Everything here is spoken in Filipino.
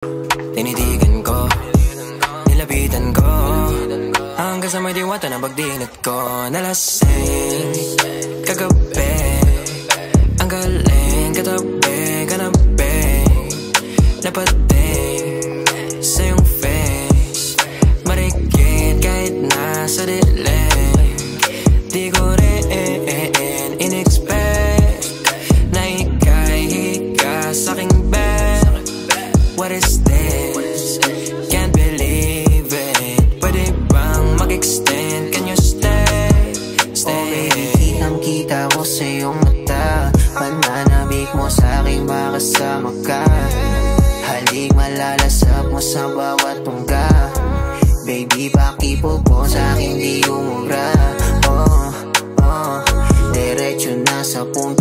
Tinitigan ko, nilapitan ko, hanggang sa may diwata na pagdilat ko. Nalasing kagabi, ang galing katabi, kanabi, napating sa iyong face, marikit kahit nasa dilim. Di ko rin in-expect na ika'y hika sa'king bed. What is this? Can't believe it. Pwede bang mag-extend? Can you stay? Stay. Oh baby, kitang-kita ko sa iyong mata, pananabik mo sa'king makasama ka. Halik malalasap mo sa bawat tungga. Baby, pakipog mo sa'king di umubra. Oh, diretso na sa punto